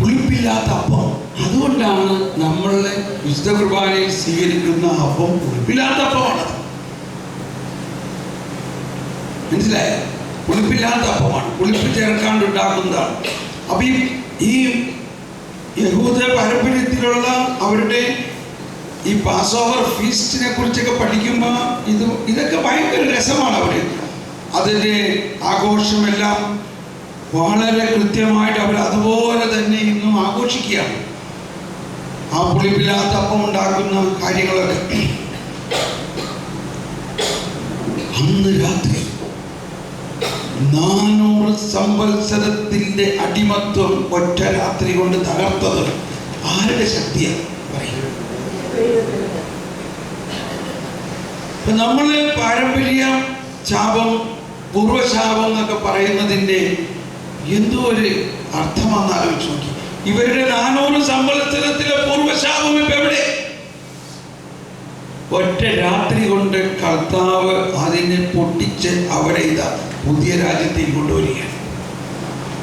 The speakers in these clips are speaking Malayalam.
പുളിപ്പില്ലാത്ത അപ്പം. അതുകൊണ്ടാണ് നമ്മളുടെ വിശുദ്ധ കുർബാനയിൽ സ്വീകരിക്കുന്ന അപ്പം പുളിപ്പില്ലാത്ത അപ്പമാണത്. മനസ്സിലായോ? പുളിപ്പില്ലാത്ത അപ്പമാണ്, പുളിപ്പ് ചേർക്കാണ്ടുണ്ടാക്കുന്നതാണ്. അപ്പം ഈ യഹൂദ പാരമ്പര്യത്തിലുള്ള അവരുടെ ഈ പാസ് ഓവർ ഫീസ്റ്റിനെ കുറിച്ചൊക്കെ പഠിക്കുമ്പോൾ ഇതൊക്കെ ഭയങ്കര രസമാണ്. അവർ അതിൻ്റെ ആഘോഷമെല്ലാം വളരെ കൃത്യമായിട്ട് അവർ അതുപോലെ തന്നെ ഇന്നും ആഘോഷിക്കുകയാണ്. ആ പുളിപ്പില്ലാത്ത അപ്പം ഉണ്ടാക്കുന്ന കാര്യങ്ങളൊക്കെ. അന്ന് രാത്രി 400 സംവത്സരത്തിന്റെ അടിമത്വം ഒറ്റ രാത്രി കൊണ്ട് തകർത്തത് ആരുടെ ശക്തിയാണ് പറയുന്നത്? ഇപ്പൊ നമ്മള് പാരമ്പര്യ ശാപം, പൂർവശാപം എന്നൊക്കെ പറയുന്നതിന്റെ എന്തോ ഒരു അർത്ഥമാണെന്ന് ആലോചിച്ച് നോക്കി. ഇവരുടെ 400 സംവത്സരത്തിലെ പൂർവശാപം ഇപ്പൊ എവിടെ? ഒറ്റ രാത്രി കൊണ്ട് കർത്താവ് അതിനെ പൊട്ടിച്ച് അവിടെ ഇതാ പുതിയ രാജ്യത്തേക്ക് കൊണ്ടുവരികയാണ്.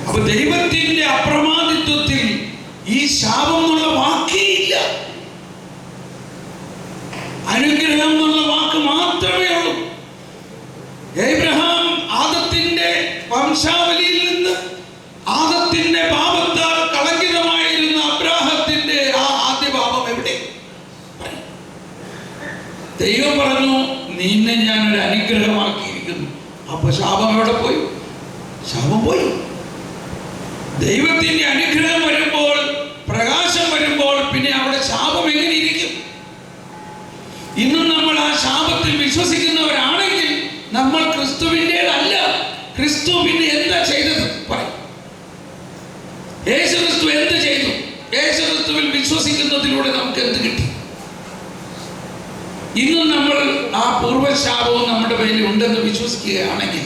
അപ്പൊ ദൈവത്തിന്റെ അപ്രമാദിത്വത്തിൽ ഈ ശാപം എന്നുള്ള വാക്കേ ഇല്ല. അനുഗ്രഹം എന്നുള്ള വാക്ക് മാത്രമേ ഉള്ളൂ. ഏബ്രഹാം ആദത്തിന്റെ വംശാവലിയിൽ നിന്ന് ആദത്തിന്റെ പാപത്താൽ കളങ്കിതമായിരുന്ന അബ്രാഹത്തിന്റെ ആ ആദ്യ പാപം എവിടെ? ദൈവം പറഞ്ഞു, നിന്നെ ഞാനൊരു അനുഗ്രഹമാക്കിയിരിക്കുന്നു. അപ്പൊ ശാപം എവിടെ പോയി? ശാപം പോയി. ദൈവത്തിന്റെ അനുഗ്രഹം വരുമ്പോൾ, പ്രകാശം വരുമ്പോൾ പിന്നെ അവിടെ ശാപം എങ്ങനെ ഇരിക്കും? ഇന്നും നമ്മൾ ആ ശാപത്തിൽ വിശ്വസിക്കുന്നവരാണെങ്കിൽ നമ്മൾ ക്രിസ്തുവിൻ്റെതല്ല. ക്രിസ്തു പിന്നെ എന്താ ചെയ്തത് പറയും? യേശു ക്രിസ്തു എന്ത് ചെയ്തു? യേശു ക്രിസ്തുവിൽ വിശ്വസിക്കുന്നതിലൂടെ നമുക്ക് എന്ത് കിട്ടി? ഇന്നും നമ്മൾ ആ പൂർവ്വശാപവും നമ്മുടെ പേരിൽ ഉണ്ടെന്ന് വിശ്വസിക്കുകയാണെങ്കിൽ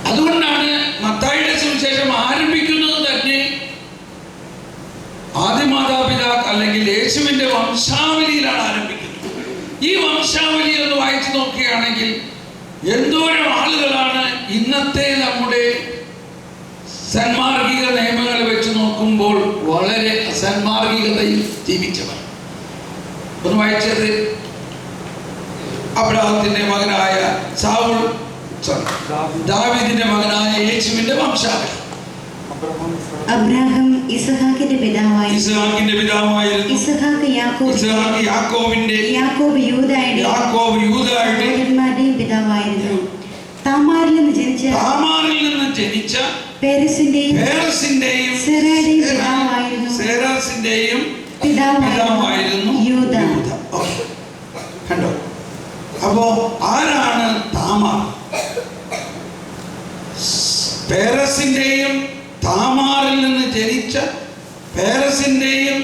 അതുകൊണ്ടാണ് മത്തായിയുടെ സുവിശേഷം ആരംഭിക്കുന്നത് തന്നെ ആദിമാതാപിതാക്കൾ അല്ലെങ്കിൽ യേശുവിന്റെ വംശാവലിയിലാണ് ആരംഭിക്കുന്നത്. ഈ വംശാവലി ഒന്ന് വായിച്ചു നോക്കുകയാണെങ്കിൽ എന്തോരം ആളുകളാണ് ഇന്നത്തെ നമ്മുടെ സന്മാർഗിക നിയമങ്ങൾ വെച്ച് നോക്കുമ്പോൾ വളരെ അസന്മാർഗികതയിൽ ജീവിച്ചവർ. ഒന്ന് വായിച്ചത് അബ്രാഹത്തിന്റെ മകനായ ദാവീദിന്റെ മകനായ യേശുവിന്റെ വംശാവലി. അബ്രാഹാം ഇസ്ഹാക്കിന്റെ പിതാവായിരുന്നു. ഇസ്ഹാക്ക് യാക്കോബിന്റെ യാക്കോബ് യൂദായുടെ പിതാവായിരുന്നു. താമാറിൽ നിന്ന് ജനിച്ച പേരസിന്റെയും സെറാസിന്റെയും പിതാവായിരുന്നു യൂദ. കണ്ടോ? അപ്പോ ആരാണ് താമാർ? പേരസിന്റെയും താമാറിൽ നിന്ന് ജനിച്ച പേരസിന്റെയും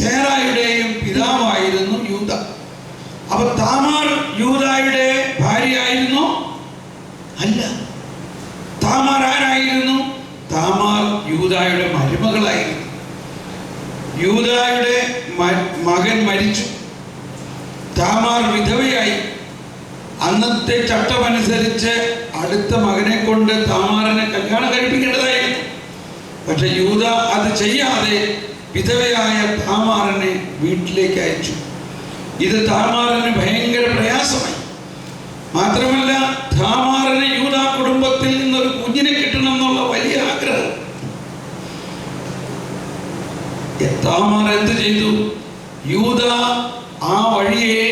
സേറായുടെയും പിതാവായിരുന്നു യൂദ. അപ്പൊ താമാർ യൂദായുടെ ഭാര്യയായിരുന്നു? അല്ല. താമാർ ആരായിരുന്നു? താമാർ യൂദായുടെ മരുമകളായിരുന്നു. യൂദായുടെ മകൻ മരിച്ചു, താമാർ വിധവയായി. അന്നത്തെ ചട്ടമനുസരിച്ച് അടുത്ത മകനെ കൊണ്ട് താമാറിനെ കല്യാണം കഴിപ്പിക്കേണ്ടതായിരുന്നു. പക്ഷെ യൂദ അത് ചെയ്യാതെ വിധവയായ താമാറിനെ വീട്ടിലേക്ക് അയച്ചു. ഇത് താമാറിന് ഭയങ്കര പ്രയാസമായി. മാത്രമല്ല, താമാറിന് യൂദ കുടുംബത്തിൽ നിന്നൊരു കുഞ്ഞിനെ കിട്ടണം എന്നുള്ള വലിയ ആഗ്രഹം. താമാർ എന്ത് ചെയ്തു? യൂദ ആ വഴിയെ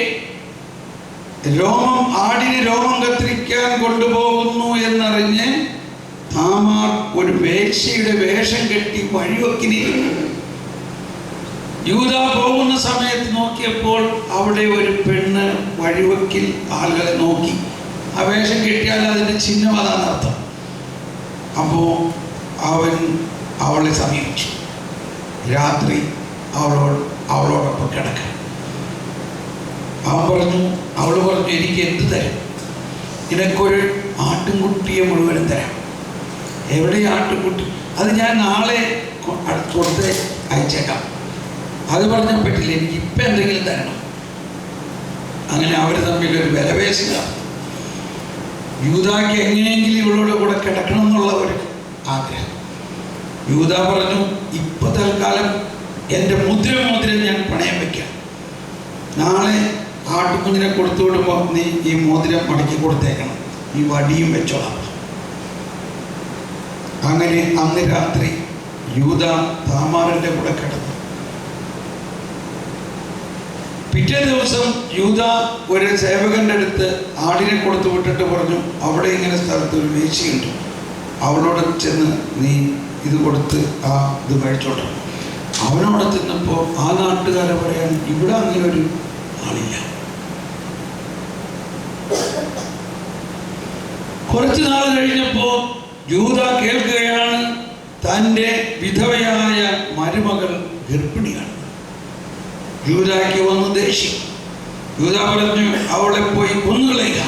ആടിന് രോമം കത്തിരിക്കാൻ കൊണ്ടുപോകുന്നു എന്നറിഞ്ഞ് താമാർ ഒരു വേശ്യയുടെ വേഷം കെട്ടി വഴിവെക്കിനിരുന്നു. യൂദ പോകുന്ന സമയത്ത് നോക്കിയപ്പോൾ അവിടെ ഒരു പെണ്ണ് വഴിവെക്കിൽ ആളുകളെ നോക്കി. ആ വേഷം കെട്ടിയാൽ അതിൻ്റെ ചിഹ്നം അതാണർത്ഥം. അപ്പോൾ അവൻ അവളെ സമീപിച്ചു. രാത്രി അവളോടൊപ്പം കിടക്കാൻ അവൾ പറഞ്ഞു, എനിക്ക് എന്ത് തരും? നിനക്കൊരു ആട്ടിൻകുട്ടിയെ മുഴുവനും തരാം. എവിടെ ആട്ടിൻകുട്ടി? അത് ഞാൻ നാളെ കൊടുത്ത് അയച്ചേക്കാം. അത് പറഞ്ഞാൽ പറ്റില്ല, എനിക്ക് ഇപ്പം എന്തെങ്കിലും തരണം. അങ്ങനെ അവർ തമ്മിൽ ഒരു വിലപേശൽ വയസ്സുകാർ. യൂദാക്ക് എങ്ങനെയെങ്കിലും ഇവളോട് കൂടെ കിടക്കണം എന്നുള്ള ഒരു ആഗ്രഹം. യൂദ പറഞ്ഞു, ഇപ്പൊ തൽക്കാലം എൻ്റെ മുദ്ര ഞാൻ പണയം വയ്ക്കാം. നാളെ ആട്ടുകുഞ്ഞിനെ കൊടുത്തു വിടുമ്പോൾ നീ ഈ മോതിരം മടക്കി കൊടുത്തേക്കണം, ഈ വടിയും വെച്ചോളാം. അങ്ങനെ അന്ന് രാത്രി യൂദ താമാറിൻ്റെ കൂടെ കിടന്നു. പിറ്റേ ദിവസം യൂദ ഒരു സേവകന്റെ അടുത്ത് ആടിനെ കൊടുത്തു വിട്ടിട്ട് പറഞ്ഞു, അവിടെ ഇങ്ങനെ സ്ഥലത്ത് ഒരു വേശ്യയുണ്ട്, അവളോട് ചെന്ന് നീ ഇത് കൊടുത്ത് ആ ഇത് കഴിച്ചോട്ടെ. അവനോട് ചെന്നപ്പോൾ ആ നാട്ടുകാരെ പറയാൻ, ഇവിടെ അങ്ങനെ ഒരു ആളില്ല. കുറച്ചു നാൾ കഴിഞ്ഞപ്പോൾ യൂദ കേൾക്കുകയാണ് തൻ്റെ വിധവയായ മരുമകൾ ഗർഭിണിയാണ്. യൂദായ്ക്ക് വന്ന് ദേഷ്യം. യൂദ പറഞ്ഞു, അവളെ പോയി കൊന്നുകളയുക.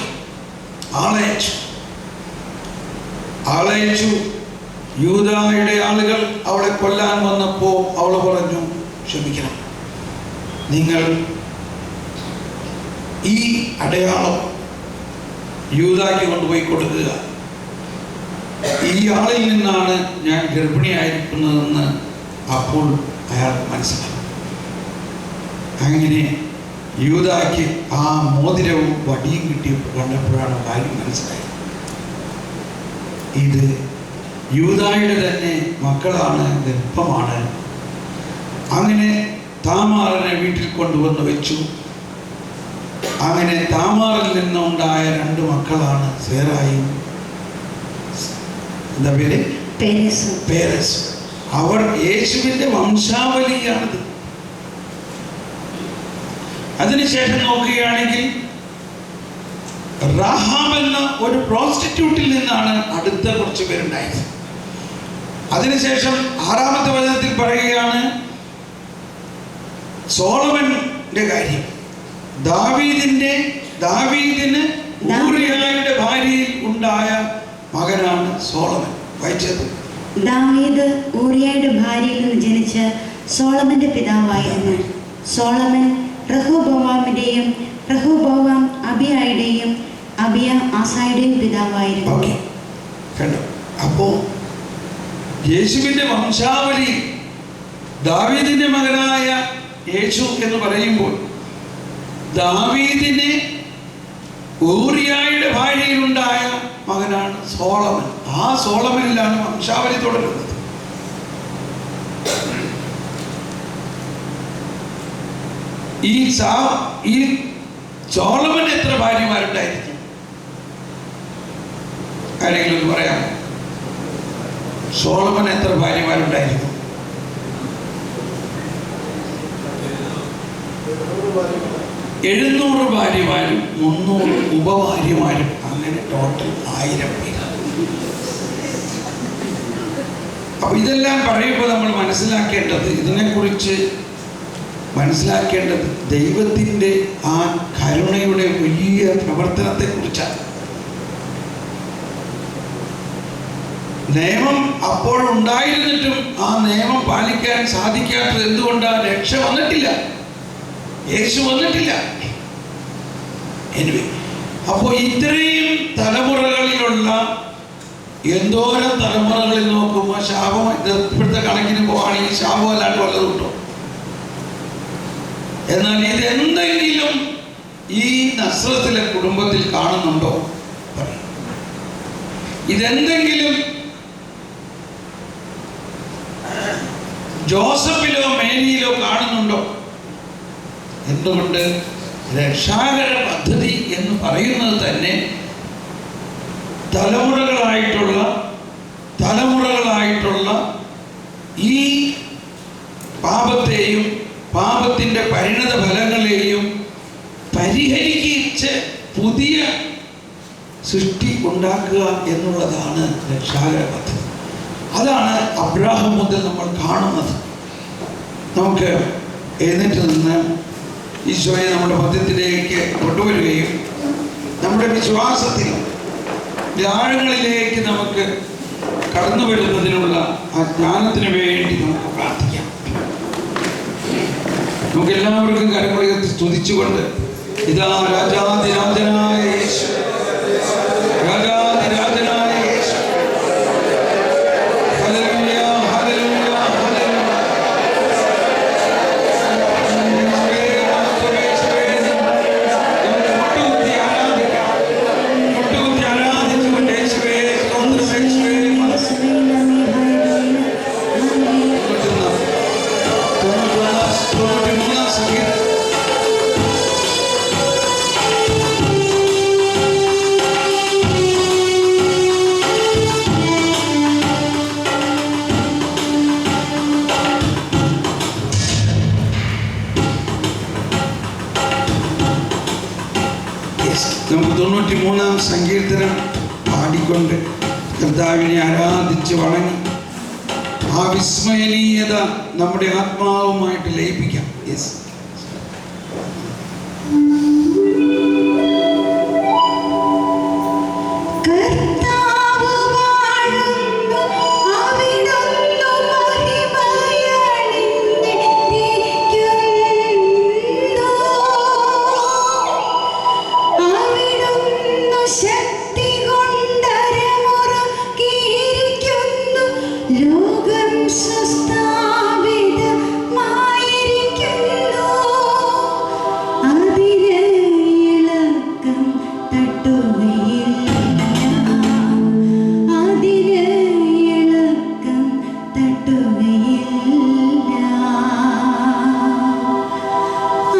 ആളയച്ചു. യൂദായുടെ ആളുകൾ അവളെ കൊല്ലാൻ വന്നപ്പോൾ അവൾ പറഞ്ഞു, ക്ഷമിക്കണം, നിങ്ങൾ ഈ അടയാളം യൂദായ്ക്ക് കൊണ്ടുപോയി കൊടുക്കുക. ഈ ആളിൽ നിന്നാണ് ഞാൻ ഗർഭിണിയായിരിക്കുന്നതെന്ന് അപ്പോൾ അയാൾ മനസ്സിലാക്കി. അങ്ങനെ യൂദായ്ക്ക് ആ മോതിരവും വടിയും കിട്ടിയപ്പോൾ കണ്ടപ്പോഴാണ് കാര്യം മനസ്സിലായത്. ഇത് യൂദായുടെ തന്നെ മക്കളാണ്, ഗർഭമാണ്. അങ്ങനെ താമാറിനെ വീട്ടിൽ കൊണ്ടുവന്ന് വെച്ചു. അങ്ങനെ താമാറിൽ നിന്നുണ്ടായ 2 മക്കളാണ് സേറായും എന്താ പേര്, പേരസ്. അവർ യേശുവിൻ്റെ വംശാവലിയാണിത്. അതിനുശേഷം നോക്കുകയാണെങ്കിൽ റാഹാബ് എന്ന ഒരു പ്രോസ്റ്റിറ്റ്യൂട്ടിൽ നിന്നാണ് അടുത്ത കുറച്ച് പേരുണ്ടായത്. അതിനുശേഷം 6-ാമത്തെ വചനത്തിൽ പറയുകയാണ് സോളമന്റെ കാര്യം. ദാവീദിന് ഊറിയായുടെ ഭാര്യയിൽ ഉണ്ടായ മകനാണ് സോളമൻ. വായിച്ചത്, ദാവീദ് ഊറിയായുടെ ഭാര്യയിൽ നിന്ന് ജനിച്ച സോളമന്റെ പിതാവായിരുന്നു. സോളമൻ റഹോബോവാമിന്റെയും റഹോബോവാം അബിയായുടെയും അബിയ ആസായുടെയും പിതാവായിരുന്നു. കണ്ടോ? അപ്പോ യേശുവിന്റെ വംശാവലി ദാവീദിന്റെ മകനായ യേശു എന്ന് പറയുമ്പോൾ ദാവീദിന് ഊറിയായുടെ ഭാര്യയിലുണ്ടായ മകനാണ് സോളമൻ. ആ സോളമനിലാണ് വംശാവലി തുടരുന്നത്. ഈ സോളമൻ എത്ര ഭാര്യമാരുണ്ടായിരിക്കും? ആരെങ്കിലും പറയാമോ? സോളമൻ എത്ര ഭാര്യമാരുണ്ടായിരുന്നു? 700 ഭാര്യമാരും 300 ഉപഭാര്യമാരും, അങ്ങനെ ടോട്ടൽ 1000 പേര്. അപ്പൊ ഇതെല്ലാം പറയുമ്പോൾ നമ്മൾ ഇതിനെക്കുറിച്ച് മനസ്സിലാക്കേണ്ടത് ദൈവത്തിൻ്റെ ആ കരുണയുടെ വലിയ പ്രവർത്തനത്തെ കുറിച്ചാണ്. നിയമം അപ്പോഴുണ്ടായിരുന്നിട്ടും ആ നിയമം പാലിക്കാൻ സാധിക്കാത്തത് എന്തുകൊണ്ടാണ്? രക്ഷ വന്നിട്ടില്ല, യേശു വന്നിട്ടില്ല. എനിവേ, അപ്പോൾ ഇത്രയും തലമുറകളിലുള്ള എന്തോരം തലമുറകളിൽ നോക്കുമ്പോൾ ശാപം, ഇപ്പോഴത്തെ കണക്കിന് പോവുകയാണെങ്കിൽ ശാപം അല്ലാണ്ട് വല്ലതും ഉണ്ടോ? എന്നാൽ ഇതെന്തെങ്കിലും ഈ നസ്രത്തിലെ കുടുംബത്തിൽ കാണുന്നുണ്ടോ? ഇതെന്തെങ്കിലും ജോസഫിലോ മേരിയിലോ കാണുന്നുണ്ടോ? എന്തുകൊണ്ട്? രക്ഷാകര പദ്ധതി എന്ന് പറയുന്നത് തന്നെ തലമുറകളായിട്ടുള്ള ഈ പാപത്തെയും പാപത്തിൻ്റെ പരിണത ഫലങ്ങളെയും പരിഹരിച്ച് പുതിയ സൃഷ്ടി ഉണ്ടാക്കുക എന്നുള്ളതാണ് രക്ഷാകര പദ്ധതി. അതാണ് അബ്രാഹാം മുതൽ നമ്മൾ കാണുന്നത്. നമുക്ക് എഴുന്നേറ്റ് നിന്ന് ഈശോയെ നമ്മുടെ മധ്യത്തിലേക്ക് കൊണ്ടുവരികയും നമ്മുടെ വിശ്വാസത്തിൽ ആഴങ്ങളിലേക്ക് നമുക്ക് കടന്നു വരുന്നതിനുള്ള ആ ജ്ഞാനത്തിന് വേണ്ടി നമുക്ക് പ്രാർത്ഥിക്കാം. നമുക്ക് എല്ലാവർക്കും കരമുയർത്തി സ്തുതിച്ചുകൊണ്ട് ഇതാ രാജാതിരാജനായ നമുക്ക് 93-ാം സങ്കീർത്തനം പാടിക്കൊണ്ട് കർത്താവിനെ ആരാധിച്ച് വണങ്ങി ആ വിസ്മയനീയത നമ്മുടെ ആത്മാവുമായിട്ട് ലയിപ്പിക്കാം. യെസ്.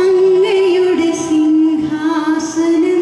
അങ്ങയുടെ സിംഹാസനം